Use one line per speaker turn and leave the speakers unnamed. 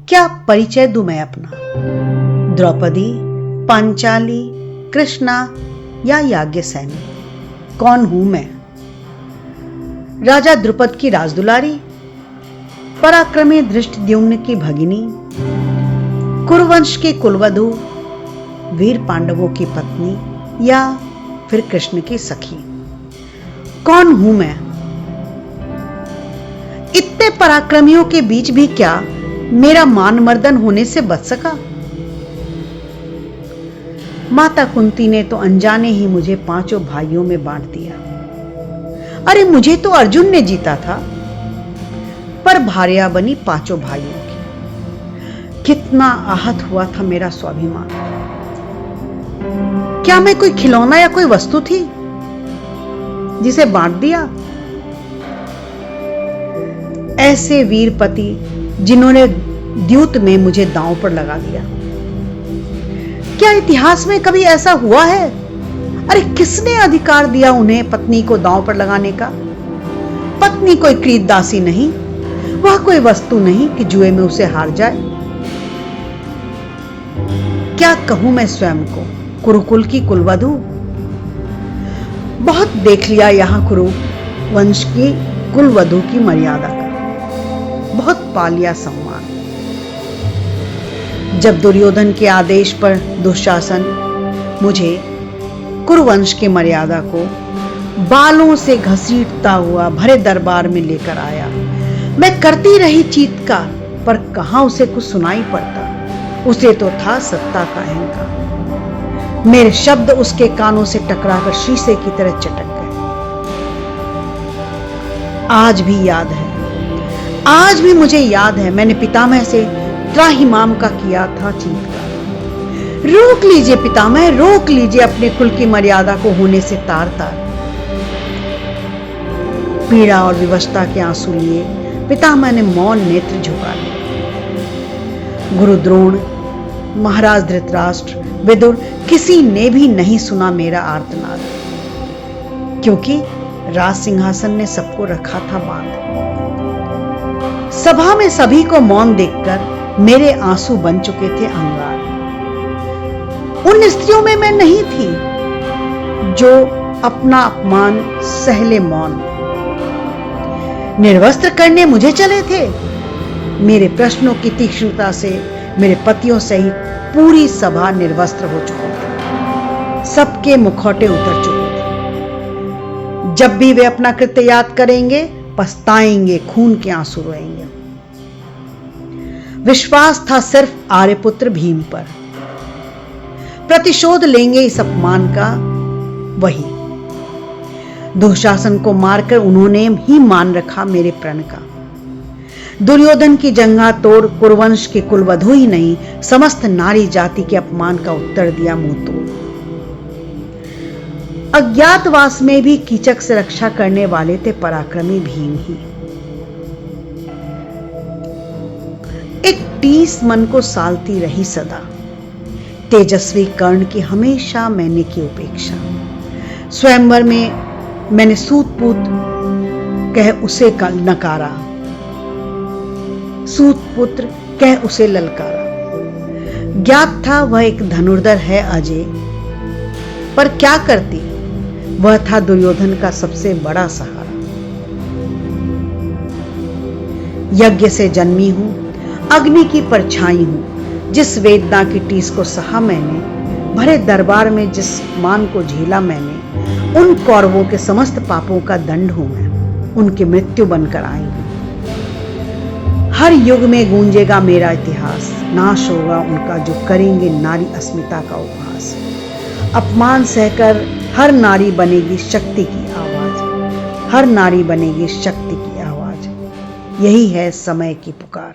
क्या परिचय दूं मैं अपना? द्रौपदी, पांचाली, कृष्णा या याज्ञसेनी? कौन हूं मैं? राजा द्रुपद की राजदुलारी, पराक्रमी धृष्टद्युम्न की भगिनी, कुरुवंश की कुलवधू, वीर पांडवों की पत्नी या फिर कृष्ण की सखी? कौन हूं मैं? इतने पराक्रमियों के बीच भी क्या मेरा मान मर्दन होने से बच सका? माता कुंती ने तो अनजाने ही मुझे 5 भाइयों में बांट दिया। अरे मुझे तो अर्जुन ने जीता था, पर भार्या बनी 5 भाइयों की। कितना आहत हुआ था मेरा स्वाभिमान। क्या मैं कोई खिलौना या कोई वस्तु थी जिसे बांट दिया? ऐसे वीरपति जिन्होंने द्यूत में मुझे दांव पर लगा दिया, क्या इतिहास में कभी ऐसा हुआ है? अरे किसने अधिकार दिया उन्हें पत्नी को दांव पर लगाने का? पत्नी कोई क्रीतदासी नहीं, वह कोई वस्तु नहीं कि जुए में उसे हार जाए। क्या कहूं मैं स्वयं को, कुरुकुल की कुलवधू? बहुत देख लिया यहां कुरु वंश की कुलवधू की मर्यादा का, बहुत पा लिया सम्मान। जब दुर्योधन के आदेश पर दुशासन मुझे कुरुवंश की मर्यादा को बालों से घसीटता हुआ भरे दरबार में लेकर आया, मैं करती रही चीत्कार, पर कहां उसे कुछ सुनाई पड़ता। उसे तो था सत्ता का अहंकार। मेरे शब्द उसके कानों से टकराकर शीशे की तरह चटक गए। आज भी याद है, आज भी मुझे याद है, मैंने पितामह से त्राहिमाम का किया था चीत्कार। रोक लीजिए पितामह, रोक लीजिए अपने कुल की मर्यादा को होने से तार तार। पीड़ा और विवशता के आंसू लिए पितामह ने मौन नेत्र झुका लिए। गुरु द्रोण, महाराज धृतराष्ट्र, विदुर, किसी ने भी नहीं सुना मेरा आर्तनाद, क्योंकि राज सिंहासन ने सबको रखा था बांध। सभा में सभी को मौन देखकर मेरे आंसू बन चुके थे अंगार। उन स्त्रियों में मैं नहीं थी जो अपना अपमान सहले मौन। निर्वस्त्र करने मुझे चले थे। मेरे प्रश्नों की तीक्ष्णता से मेरे पतियों सहित पूरी सभा निर्वस्त्र हो चुकी थी। सबके मुखौटे उतर चुके थे। जब भी वे अपना कृत्य याद करेंगे, पछताएंगे, खून के आंसू रोएंगे। विश्वास था सिर्फ आर्यपुत्र भीम पर। प्रतिशोध लेंगे इस अपमान का वही। दुशासन को मारकर उन्होंने ही मान रखा मेरे प्रण का। दुर्योधन की जंघा तोड़ कुरुवंश की कुलवधू ही नहीं, समस्त नारी जाति के अपमान का उत्तर दिया मुंह तोड़। अज्ञातवास में भी कीचक से रक्षा करने वाले थे पराक्रमी भीम ही। एक टीस मन को सालती रही सदा, तेजस्वी कर्ण की हमेशा मैंने की उपेक्षा। स्वयंवर में मैंने सूतपूत कह उसे नकारा, सूतपुत्र कह उसे ललकारा। ज्ञात था वह एक धनुर्धर है अजय, पर क्या करती, वह था दुर्योधन का सबसे बड़ा सहारा। यज्ञ से जन्मी हूं, अग्नि की परछाई हूं। जिस वेदना की टीस को सहा मैंने, भरे दरबार में जिस मान को झेला मैंने, उन कौरवों के समस्त पापों का दंड हूं मैं, उनकी मृत्यु बनकर आई हूं। हर युग में गूंजेगा मेरा इतिहास, नाश होगा उनका जो करेंगे नारी अस्मिता का उपहास। अपमान सहकर हर नारी बनेगी शक्ति की आवाज, हर नारी बनेगी शक्ति की आवाज। यही है समय की पुकार।